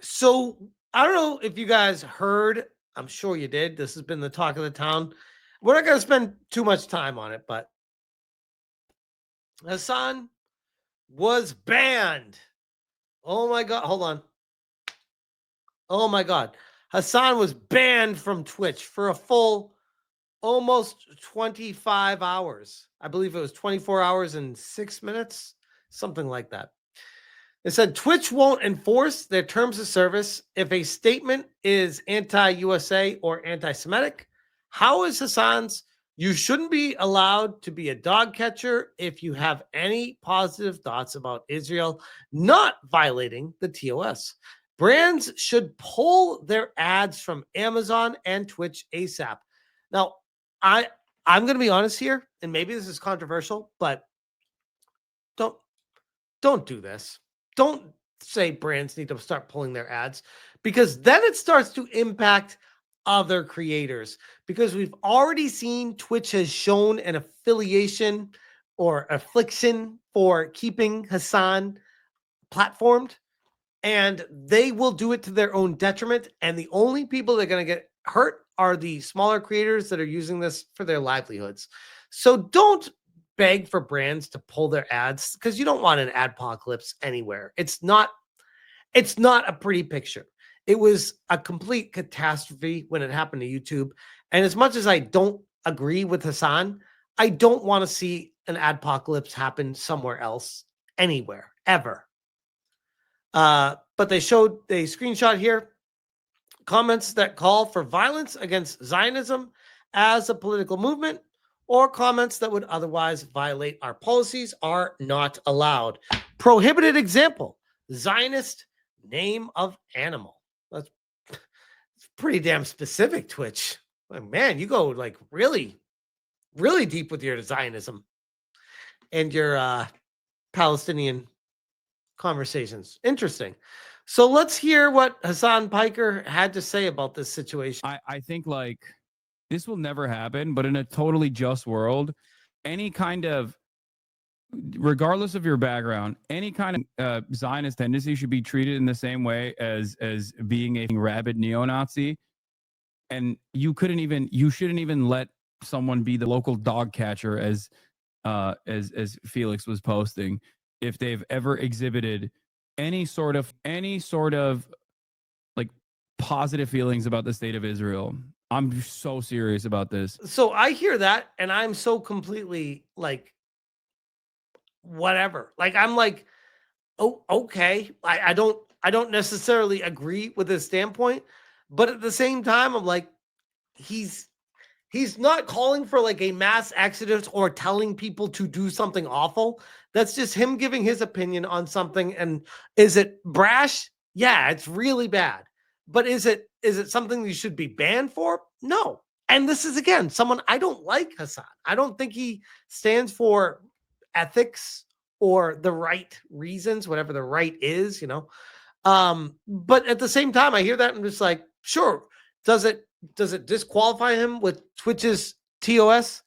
So I don't know if you guys heard. I'm sure you did. This has been the talk of the town. We're not going to spend too much time on it, but Hasan was banned. Oh my God. Hold on. Oh my God. Hasan was banned from Twitch for a full almost 25 hours. I believe it was 24 hours and 6 minutes, something like that. It said Twitch won't enforce their terms of service if a statement is anti-USA or anti-Semitic. How is Hasan's? You shouldn't be allowed to be a dog catcher if you have any positive thoughts about Israel not violating the TOS. Brands should pull their ads from Amazon and Twitch ASAP. Now, I I'm going to be honest here, and maybe this is controversial, but don't don't do this. Don't say brands need to start pulling their ads, because then it starts to impact other creators, because we've already seen Twitch has shown an affiliation or affliction for keeping Hasan platformed, and they will do it to their own detriment. And the only people that are going to get hurt are the smaller creators that are using this for their livelihoods. So don't beg for brands to pull their ads, because you don't want an adpocalypse anywhere. It's not a pretty picture. It was a complete catastrophe when it happened to YouTube. And as much as I don't agree with Hasan, I don't want to see an adpocalypse happen somewhere else, anywhere, ever. But they showed a screenshot here, comments that call for violence against Zionism as a political movement, or comments that would otherwise violate our policies are not allowed. Prohibited example, Zionist name of animal. That's pretty damn specific, Twitch. Like, man, you go like really, really deep with your Zionism and your Palestinian conversations. Interesting. So let's hear what Hasan Piker had to say about this situation. I think like this will never happen, but in a totally just world, any kind of, regardless of your background, any kind of Zionist tendency should be treated in the same way as being a rabid neo-Nazi. And you shouldn't even let someone be the local dog catcher, as Felix was posting, if they've ever exhibited any sort of like positive feelings about the state of Israel. I'm so serious about this. So I hear that, and I'm so completely like, whatever. Like, I'm like, oh, okay. I don't necessarily agree with his standpoint, but at the same time, I'm like, he's not calling for like a mass exodus or telling people to do something awful. That's just him giving his opinion on something. And is it brash? Yeah, it's really bad. But is it something you should be banned for? No. And this is, again, someone I don't like, Hasan. I don't think he stands for ethics or the right reasons, whatever the right is, But at the same time, I hear that and I'm just like, sure. Does it disqualify him with Twitch's TOS?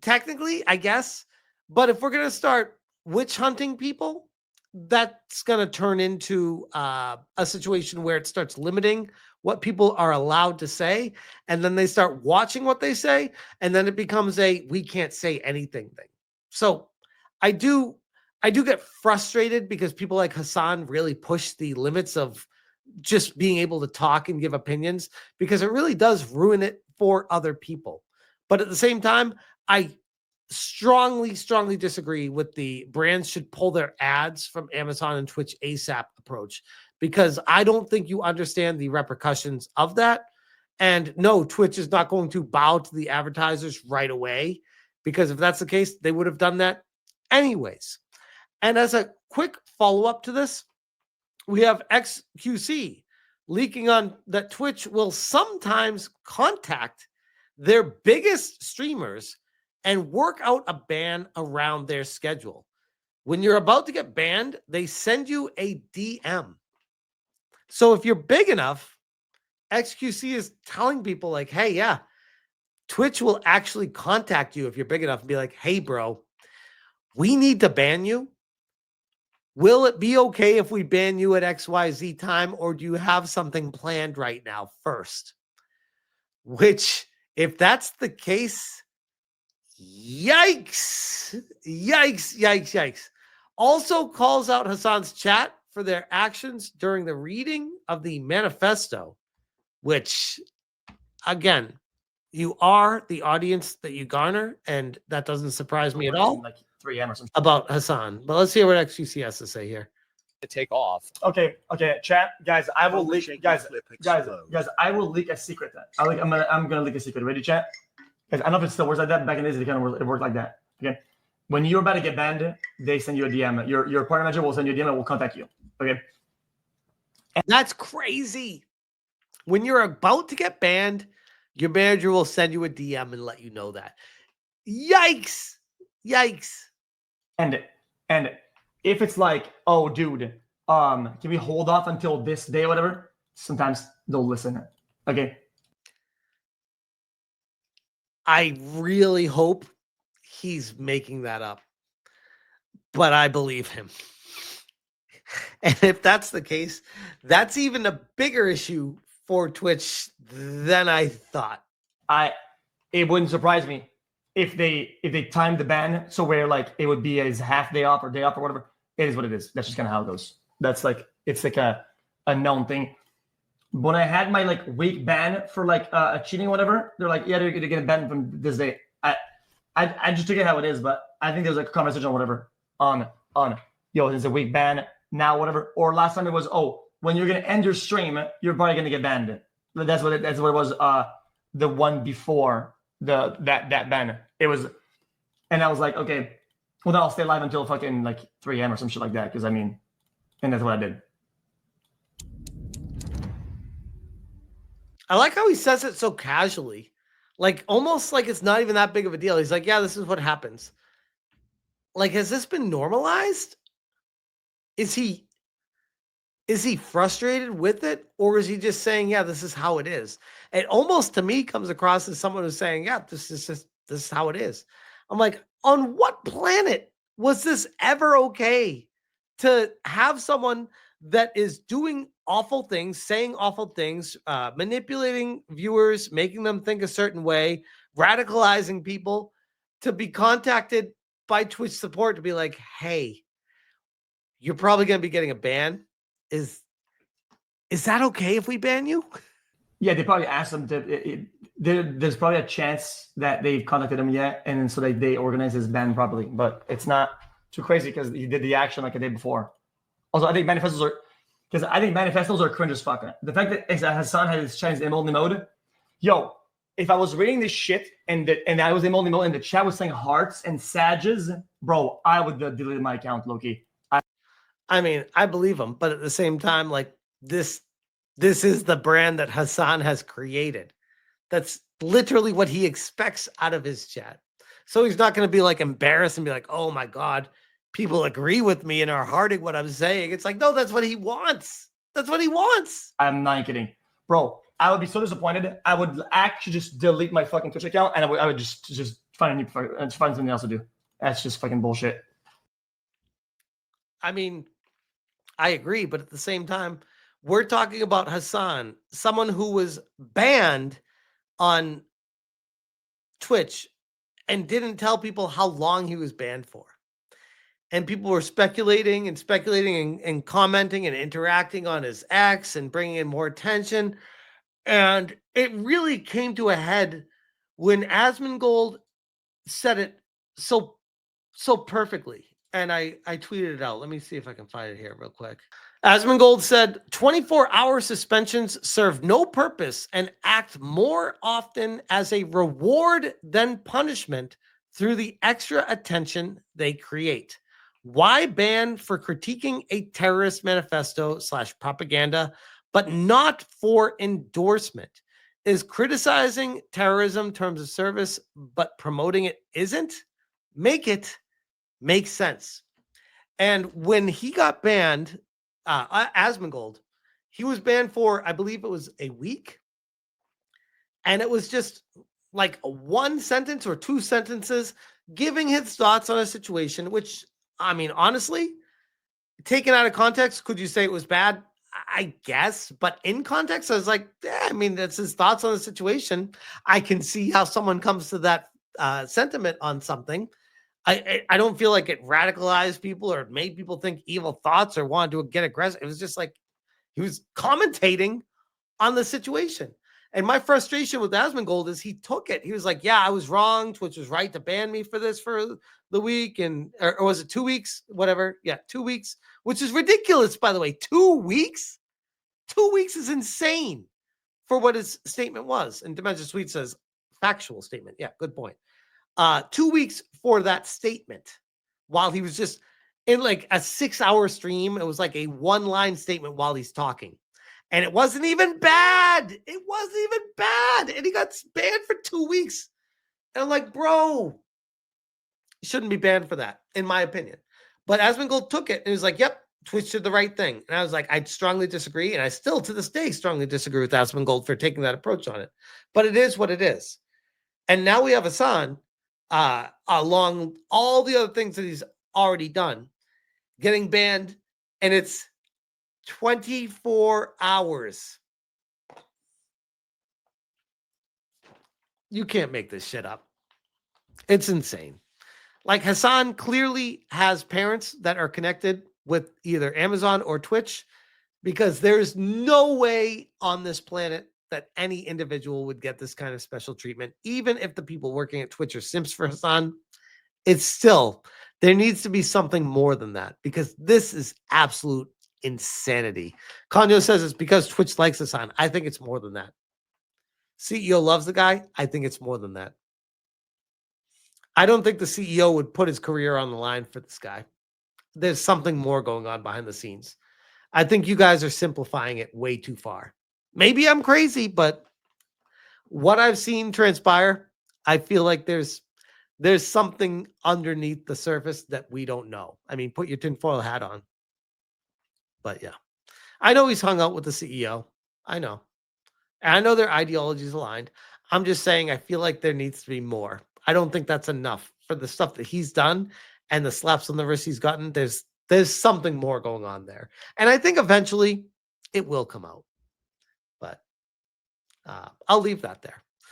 Technically, I guess. But if we're going to start witch hunting people, that's going to turn into a situation where it starts limiting what people are allowed to say. And then they start watching what they say. And then it becomes a we can't say anything thing. So I do get frustrated because people like Hasan really push the limits of just being able to talk and give opinions, because it really does ruin it for other people. But at the same time, I strongly disagree with the brands should pull their ads from Amazon and Twitch ASAP approach, because I don't think you understand the repercussions of that. And no, Twitch is not going to bow to the advertisers right away, because if that's the case, they would have done that anyways. And as a quick follow-up to this, we have xQc leaking on that Twitch will sometimes contact their biggest streamers and work out a ban around their schedule. When you're about to get banned, they send you a DM. So if you're big enough, xQc is telling people like, hey, yeah, Twitch will actually contact you if you're big enough and be like, hey, bro, we need to ban you. Will it be okay if we ban you at XYZ time, or do you have something planned right now first? Which, if that's the case, yikes, yikes, yikes, yikes. Also calls out Hasan's chat for their actions during the reading of the manifesto, which, again, you are the audience that you garner, and that doesn't surprise me at all. Like 3M or something. About Hasan. But let's hear what xQc has to say here. To take off. Okay, chat, guys. I will leak, guys. I will leak a secret. I'm gonna leak a secret. Ready, chat? Guys, I don't know if it still works like that. Back in the days, it worked like that. Okay, when you're about to get banned, they send you a DM. Your partner manager will send you a DM and will contact you. Okay, and that's crazy. When you're about to get banned, your manager will send you a DM and let you know that. Yikes! Yikes! And if it's like, oh, dude, can we hold off until this day or whatever? Sometimes they'll listen. Okay. I really hope he's making that up, but I believe him. And if that's the case, that's even a bigger issue for Twitch than I thought. It wouldn't surprise me if they timed the ban so where like it would be as half day off or day off or whatever. It is what it is. That's just kind of how it goes. That's like, it's like a known thing. When I had my like week ban for like cheating or whatever, they're like, yeah, you're gonna get banned from this day. I just took it how it is, but I think there's like a conversation or whatever on yo, there's a week ban now, whatever. Or last time it was, oh, when you're gonna end your stream, you're probably gonna get banned. That's what it was. The one before that ban. It was, and I was like, okay, well then I'll stay live until fucking like 3 a.m. or some shit like that. Because I mean, and that's what I did. I like how he says it so casually, like almost like it's not even that big of a deal. He's like, yeah, this is what happens. Like, has this been normalized? Is he frustrated with it, or is he just saying, yeah, this is how it is? It almost to me comes across as someone who's saying, yeah, this is how it is. I'm like, on what planet was this ever okay to have someone that is doing awful things, saying awful things, manipulating viewers, making them think a certain way, radicalizing people, to be contacted by Twitch support to be like, hey, you're probably going to be getting a ban. Is that okay if we ban you? Yeah, they probably asked them to. There's probably a chance that they've contacted him yet, and so they organize his ban properly. But it's not too crazy because he did the action like a day before. Also, I think manifestos are cringe as fuck. The fact that Hasan had his Chinese emote mode, yo, if I was reading this shit and I was emote mode and the chat was saying hearts and sages, bro, I would delete my account, Loki. I mean, I believe him, but at the same time, like this is the brand that Hasan has created. That's literally what he expects out of his chat. So he's not going to be like embarrassed and be like, oh my God, people agree with me and are hearting what I'm saying. It's like, no, that's what he wants. That's what he wants. I'm not kidding. Bro, I would be so disappointed. I would actually just delete my fucking Twitch account and I would just find something else to do. That's just fucking bullshit. I mean, I agree, but at the same time, we're talking about Hasan, someone who was banned on Twitch and didn't tell people how long he was banned for. And people were speculating and commenting and interacting on his X and bringing in more attention. And it really came to a head when Asmongold said it so perfectly. And I tweeted it out. Let me see if I can find it here real quick. Asmongold said, 24-hour suspensions serve no purpose and act more often as a reward than punishment through the extra attention they create. Why ban for critiquing a terrorist manifesto / propaganda, but not for endorsement? Is criticizing terrorism terms of service, but promoting it isn't? Make it make sense. And when he got banned, Asmongold, he was banned for, I believe it was a week. And it was just like one sentence or two sentences giving his thoughts on a situation, which, I mean, honestly, taken out of context, could you say it was bad? I guess, but in context, I was like, yeah, I mean, that's his thoughts on the situation. I can see how someone comes to that sentiment on something. I don't feel like it radicalized people or made people think evil thoughts or wanted to get aggressive. It was just like he was commentating on the situation. And my frustration with Asmongold is he took it. He was like, yeah, I was wrong. Twitch was right to ban me for this for the week. And or was it 2 weeks? Whatever. Yeah, 2 weeks, which is ridiculous, by the way. 2 weeks? 2 weeks is insane for what his statement was. And Dimension Sweet says factual statement. Yeah, good point. 2 weeks for that statement while he was just in like a 6-hour stream. It was like a one-line statement while he's talking. And it wasn't even bad. It wasn't even bad. And he got banned for 2 weeks. And I'm like, bro, you shouldn't be banned for that, in my opinion. But Asmongold took it and he was like, yep, Twitch did the right thing. And I was like, I strongly disagree. And I still, to this day, strongly disagree with Asmongold for taking that approach on it. But it is what it is. And now we have Hasan, along all the other things that he's already done, getting banned. And it's 24 hours. You can't make this shit up. It's insane. Like Hasan clearly has parents that are connected with either Amazon or Twitch, because there's no way on this planet that any individual would get this kind of special treatment. Even if the people working at Twitch are simps for Hasan, it's still, there needs to be something more than that, because this is absolute insanity. Kanyo says it's because Twitch likes Hasan. I think it's more than that. CEO loves the guy. I think it's more than that. I don't think the CEO would put his career on the line for this guy. There's something more going on behind the scenes. I think you guys are simplifying it way too far. Maybe I'm crazy, but what I've seen transpire, I feel like there's something underneath the surface that we don't know. I mean, put your tinfoil hat on. But yeah, I know he's hung out with the CEO. I know. And I know their ideologies aligned. I'm just saying I feel like there needs to be more. I don't think that's enough for the stuff that he's done and the slaps on the wrist he's gotten. There's something more going on there. And I think eventually it will come out. But I'll leave that there.